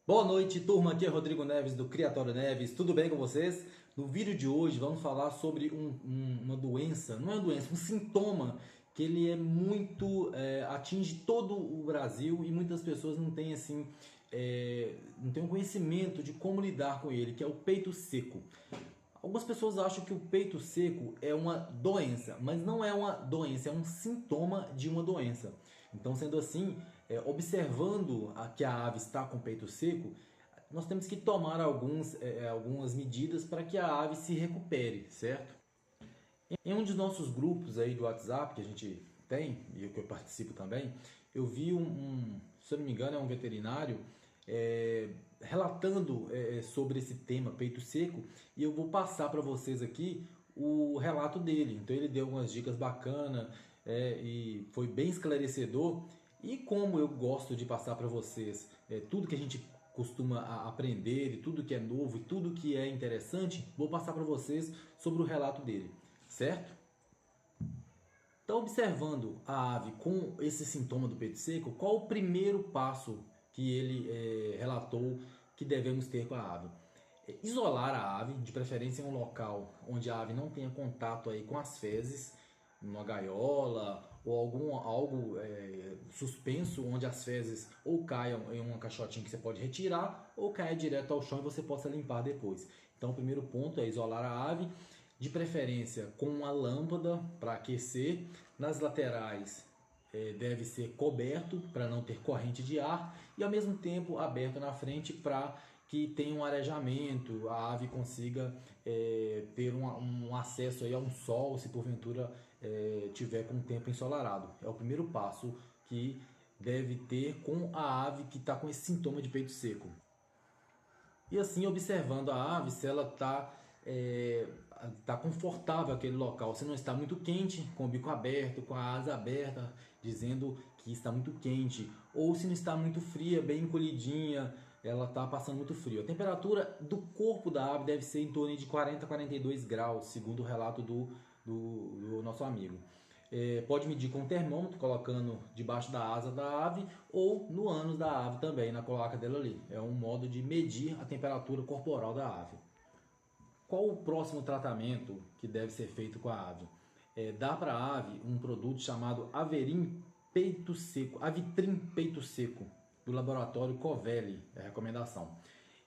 Boa noite, turma. Aqui é Rodrigo Neves do Criatório Neves. Tudo bem com vocês? No vídeo de hoje vamos falar sobre uma doença, não é uma doença, um sintoma que ele é muito atinge todo o Brasil e muitas pessoas não têm assim não têm um conhecimento de como lidar com ele, que é o peito seco. Algumas pessoas acham que o peito seco é uma doença, mas não é uma doença, é um sintoma de uma doença. Então, sendo assim, observando que a ave está com o peito seco, nós temos que tomar algumas medidas para que a ave se recupere, certo? Em um dos nossos grupos aí do WhatsApp que a gente tem, e que eu participo também, eu vi se eu não me engano, é um veterinário relatando sobre esse tema peito seco, e eu vou passar para vocês aqui o relato dele. Então ele deu algumas dicas bacanas e foi bem esclarecedor. E como eu gosto de passar para vocês tudo que a gente costuma aprender, e tudo que é novo e tudo que é interessante, vou passar para vocês sobre o relato dele, certo? Então, observando a ave com esse sintoma do peito seco, qual o primeiro passo que ele relatou que devemos ter com a ave? Isolar a ave, de preferência em um local onde a ave não tenha contato aí com as fezes, numa gaiola ou algo suspenso, onde as fezes ou caiam em uma caixotinha que você pode retirar ou caia direto ao chão e você possa limpar depois. Então, o primeiro ponto é isolar a ave, de preferência com uma lâmpada para aquecer. Nas laterais deve ser coberto para não ter corrente de ar e ao mesmo tempo aberto na frente para que tenha um arejamento, a ave consiga ter um acesso aí a um sol, se porventura tiver com o tempo ensolarado. É o primeiro passo que deve ter com a ave que está com esse sintoma de peito seco. E assim, observando a ave, se ela tá confortável aquele local, se não está muito quente, com o bico aberto, com a asa aberta, dizendo que está muito quente, ou se não está muito fria, bem encolhidinha, ela está passando muito frio. A temperatura do corpo da ave deve ser em torno de 40 a 42 graus, segundo o relato do nosso amigo. Pode medir com o termômetro, colocando debaixo da asa da ave ou no ânus da ave também, na cloaca dela ali. É um modo de medir a temperatura corporal da ave. Qual o próximo tratamento que deve ser feito com a ave? Dá para a ave um produto chamado Averim Peito Seco, Avitrim Peito Seco, do laboratório Covelli, é a recomendação.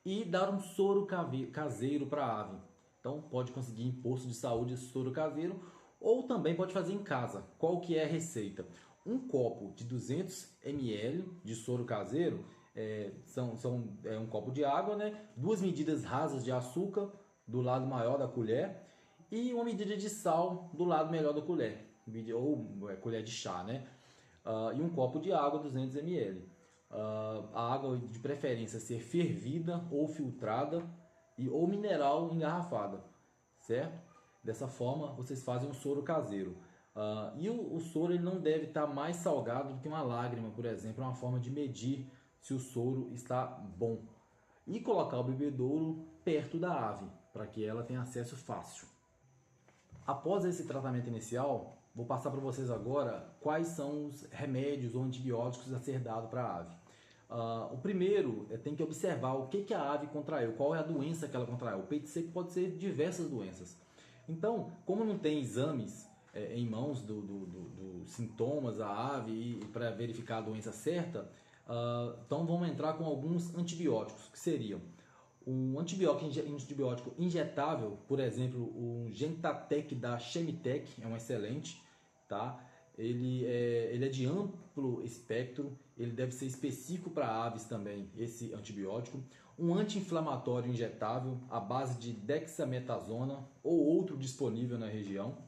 E dar um soro caseiro para a ave. Então pode conseguir em posto de saúde esse soro caseiro, ou também pode fazer em casa. Qual que é a receita? Um copo de 200 ml de soro caseiro, um copo de água, né? 2 medidas rasas de açúcar do lado maior da colher e uma medida de sal do lado melhor da colher, ou colher de chá, né? E um copo de água 200 ml. A água de preferência ser fervida ou filtrada ou mineral engarrafada, certo? Dessa forma vocês fazem um soro caseiro. E o soro ele não deve estar mais salgado do que uma lágrima, por exemplo, é uma forma de medir se o soro está bom. E colocar o bebedouro perto da ave, para que ela tenha acesso fácil. Após esse tratamento inicial, vou passar para vocês agora quais são os remédios ou antibióticos a ser dado para a ave. O primeiro tem que observar o que a ave contraiu, qual é a doença que ela contraiu. O peito seco pode ser diversas doenças. Então, como não tem exames em mãos dos sintomas da ave e para verificar a doença certa, então vamos entrar com alguns antibióticos, que seriam um antibiótico injetável, por exemplo, o Gentatec da Chemitec, é um excelente, tá? Ele é de amplo espectro, ele deve ser específico para aves também, esse antibiótico. Um anti-inflamatório injetável à base de dexametasona ou outro disponível na região.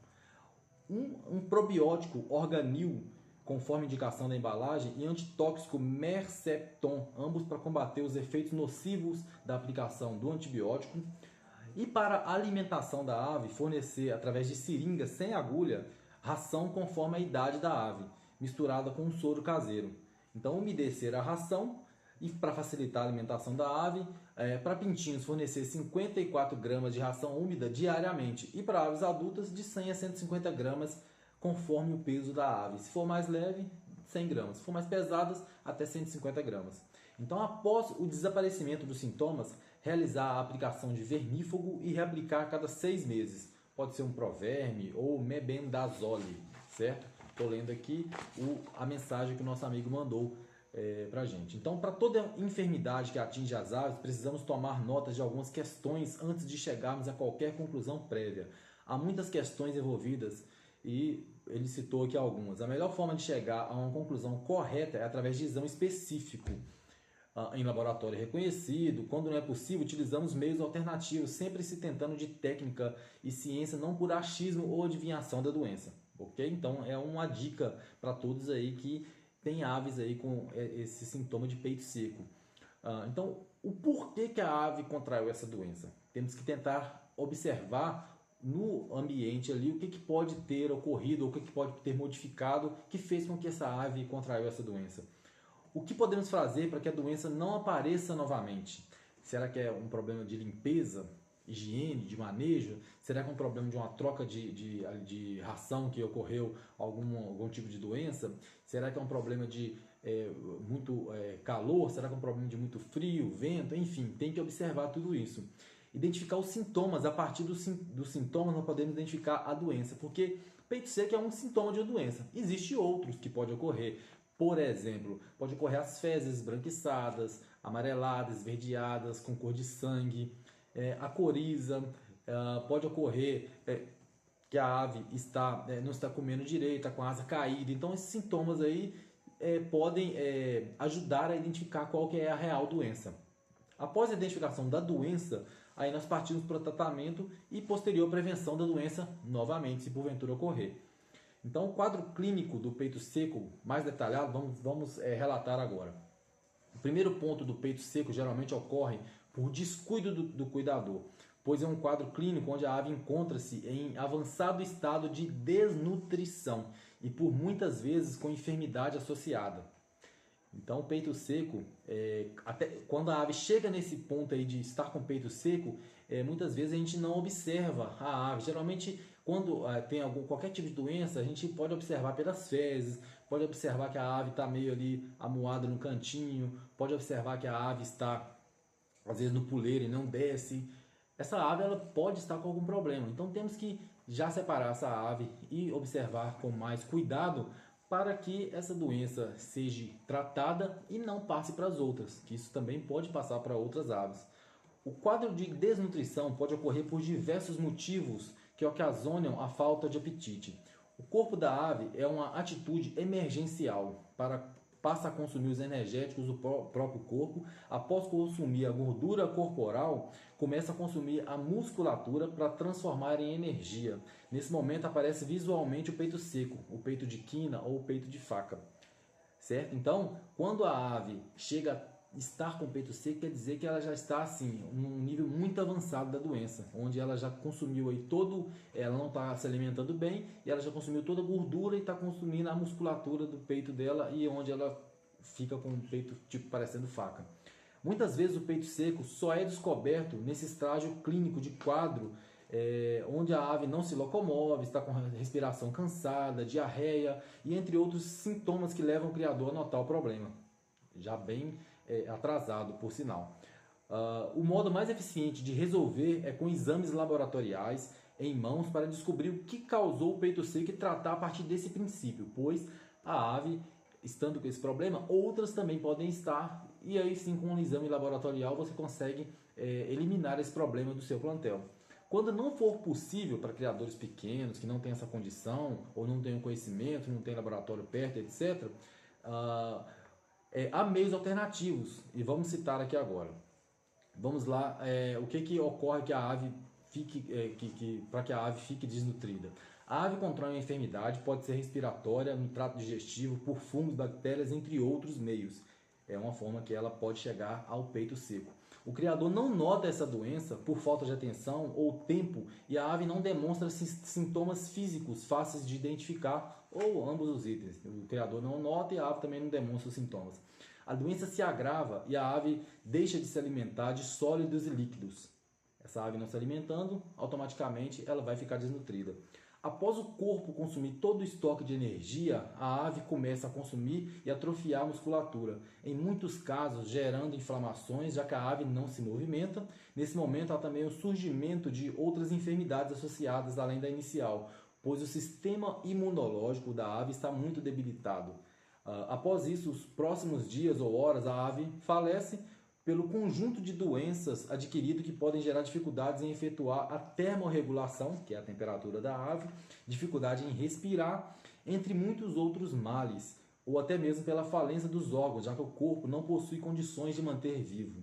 Um probiótico Organil, conforme indicação da embalagem, e antitóxico Mercepton, ambos para combater os efeitos nocivos da aplicação do antibiótico. E para a alimentação da ave, fornecer através de seringas sem agulha, ração conforme a idade da ave, misturada com um soro caseiro. Então, umedecer a ração e para facilitar a alimentação da ave, para pintinhos fornecer 54 gramas de ração úmida diariamente e para aves adultas de 100 a 150 gramas conforme o peso da ave. Se for mais leve, 100 gramas. Se for mais pesadas, até 150 gramas. Então, após o desaparecimento dos sintomas, realizar a aplicação de vermífugo e reaplicar a cada 6 meses. Pode ser um Proverme ou mebendazole, certo? Estou lendo aqui a mensagem que o nosso amigo mandou para a gente. Então, para toda enfermidade que atinge as aves, precisamos tomar notas de algumas questões antes de chegarmos a qualquer conclusão prévia. Há muitas questões envolvidas e ele citou aqui algumas. A melhor forma de chegar a uma conclusão correta é através de exame específico em laboratório reconhecido. Quando não é possível, utilizamos meios alternativos, sempre se tentando de técnica e ciência, não por achismo ou adivinhação da doença. Ok? Então é uma dica para todos aí que tem aves aí com esse sintoma de peito seco. Então, o porquê que a ave contraiu essa doença? Temos que tentar observar no ambiente ali o que pode ter ocorrido, ou o que pode ter modificado que fez com que essa ave contraiu essa doença. O que podemos fazer para que a doença não apareça novamente? Será que é um problema de limpeza, higiene, de manejo? Será que é um problema de uma troca de ração que ocorreu algum tipo de doença? Será que é um problema de muito calor? Será que é um problema de muito frio, vento? Enfim, tem que observar tudo isso. Identificar os sintomas. A partir dos sintomas nós podemos identificar a doença, porque peito seco é um sintoma de uma doença. Existem outros que podem ocorrer. Por exemplo, pode ocorrer as fezes esbranquiçadas, amareladas, esverdeadas, com cor de sangue, a coriza, pode ocorrer que a ave não está comendo direito, está com a asa caída. Então, esses sintomas aí podem ajudar a identificar qual que é a real doença. Após a identificação da doença, aí nós partimos para o tratamento e posterior prevenção da doença novamente, se porventura ocorrer. Então, o quadro clínico do peito seco, mais detalhado, vamos relatar agora. O primeiro ponto do peito seco geralmente ocorre por descuido do cuidador, pois é um quadro clínico onde a ave encontra-se em avançado estado de desnutrição e por muitas vezes com enfermidade associada. Então, o peito seco, até quando a ave chega nesse ponto aí de estar com o peito seco, muitas vezes a gente não observa a ave. Geralmente, quando tem qualquer tipo de doença, a gente pode observar pelas fezes, pode observar que a ave está meio ali amuada no cantinho, pode observar que a ave está, às vezes, no puleiro e não desce. Essa ave ela pode estar com algum problema. Então, temos que já separar essa ave e observar com mais cuidado para que essa doença seja tratada e não passe para as outras, que isso também pode passar para outras aves. O quadro de desnutrição pode ocorrer por diversos motivos que ocasionam a falta de apetite. O corpo da ave é uma atitude emergencial, passa a consumir os energéticos do próprio corpo. Após consumir a gordura corporal, começa a consumir a musculatura para transformar em energia. Nesse momento aparece visualmente o peito seco, o peito de quina ou o peito de faca. Certo? Então, quando a ave chega a estar com o peito seco, quer dizer que ela já está assim, num nível muito avançado da doença, onde ela já consumiu aí ela não está se alimentando bem e ela já consumiu toda a gordura e está consumindo a musculatura do peito dela e onde ela fica com o peito tipo parecendo faca. Muitas vezes o peito seco só é descoberto nesse estágio clínico de quadro onde a ave não se locomove, está com respiração cansada, diarreia e entre outros sintomas que levam o criador a notar o problema, já bem atrasado por sinal. O modo mais eficiente de resolver é com exames laboratoriais em mãos para descobrir o que causou o peito seco e tratar a partir desse princípio, pois a ave, estando com esse problema, outras também podem estar, e aí sim com um exame laboratorial você consegue eliminar esse problema do seu plantel. Quando não for possível para criadores pequenos que não têm essa condição, ou não têm o conhecimento, não tem laboratório perto, etc., há meios alternativos, e vamos citar aqui agora. Vamos lá, o que ocorre que a ave para que a ave fique desnutrida. A ave contrai uma enfermidade, pode ser respiratória, no trato digestivo, por fungos, bactérias, entre outros meios. É uma forma que ela pode chegar ao peito seco. O criador não nota essa doença por falta de atenção ou tempo e a ave não demonstra sintomas físicos fáceis de identificar ou ambos os itens. O criador não nota e a ave também não demonstra os sintomas. A doença se agrava e a ave deixa de se alimentar de sólidos e líquidos. Essa ave não se alimentando, automaticamente ela vai ficar desnutrida. Após o corpo consumir todo o estoque de energia, a ave começa a consumir e atrofiar a musculatura, em muitos casos gerando inflamações, já que a ave não se movimenta. Nesse momento há também o surgimento de outras enfermidades associadas além da inicial, pois o sistema imunológico da ave está muito debilitado. Após isso, os próximos dias ou horas, a ave falece pelo conjunto de doenças adquiridas que podem gerar dificuldades em efetuar a termorregulação, que é a temperatura da ave, dificuldade em respirar, entre muitos outros males, ou até mesmo pela falência dos órgãos, já que o corpo não possui condições de manter vivo.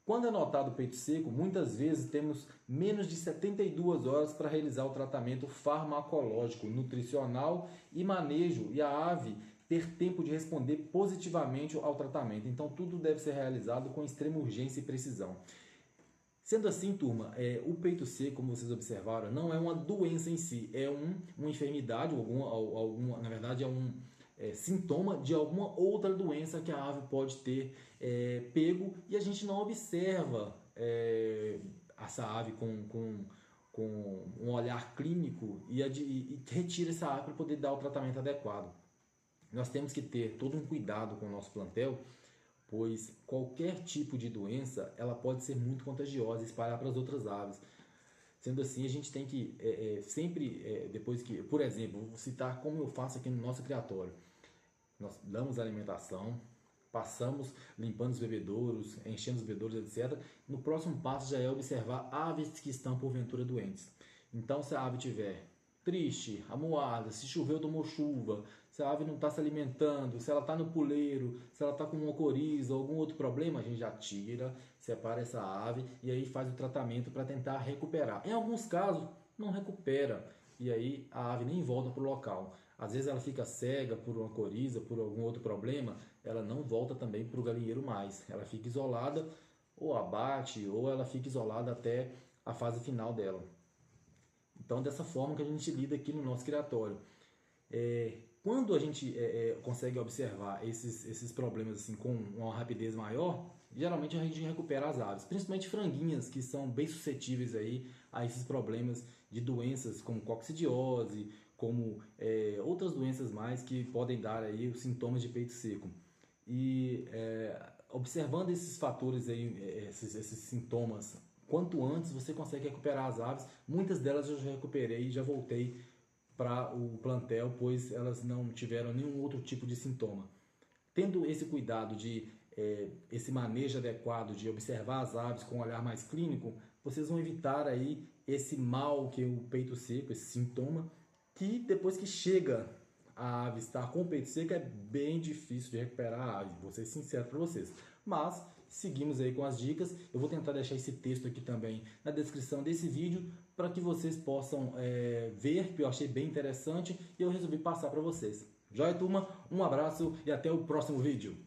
Quando é notado o peito seco, muitas vezes temos menos de 72 horas para realizar o tratamento farmacológico, nutricional e manejo, e a ave ter tempo de responder positivamente ao tratamento. Então, tudo deve ser realizado com extrema urgência e precisão. Sendo assim, turma, o peito seco, como vocês observaram, não é uma doença em si, é uma enfermidade, na verdade, sintoma de alguma outra doença que a ave pode ter pego, e a gente não observa essa ave com um olhar clínico e retira essa ave para poder dar o tratamento adequado. Nós temos que ter todo um cuidado com o nosso plantel, pois qualquer tipo de doença ela pode ser muito contagiosa e espalhar para as outras aves. Sendo assim, a gente tem que sempre, depois que, por exemplo, vou citar como eu faço aqui no nosso criatório. Nós damos alimentação, passamos limpando os bebedouros, enchendo os bebedouros, etc. No próximo passo já é observar aves que estão porventura doentes. Então, se a ave tiver triste, amuada, se choveu, tomou chuva, se a ave não está se alimentando, se ela está no puleiro, se ela está com uma coriza ou algum outro problema, a gente já tira, separa essa ave e aí faz o tratamento para tentar recuperar. Em alguns casos, não recupera e aí a ave nem volta para o local. Às vezes ela fica cega por uma coriza, por algum outro problema, ela não volta também para o galinheiro mais. Ela fica isolada, ou abate, ou ela fica isolada até a fase final dela. Então, dessa forma que a gente lida aqui no nosso criatório. Quando a gente consegue observar esses problemas assim, com uma rapidez maior, geralmente a gente recupera as aves, principalmente franguinhas, que são bem suscetíveis aí a esses problemas de doenças como coccidiose, como outras doenças mais que podem dar aí os sintomas de peito seco. E observando esses fatores aí, esses sintomas, quanto antes você consegue recuperar as aves. Muitas delas eu já recuperei e já voltei para o plantel, pois elas não tiveram nenhum outro tipo de sintoma. Tendo esse cuidado esse manejo adequado de observar as aves com um olhar mais clínico, vocês vão evitar aí esse mal que é o peito seco, esse sintoma, que depois que chega a ave estar com o peito seco é bem difícil de recuperar a ave, vou ser sincero para vocês. Mas seguimos aí com as dicas. Eu vou tentar deixar esse texto aqui também na descrição desse vídeo para que vocês possam ver, que eu achei bem interessante e eu resolvi passar para vocês. Joia, turma? Um abraço e até o próximo vídeo.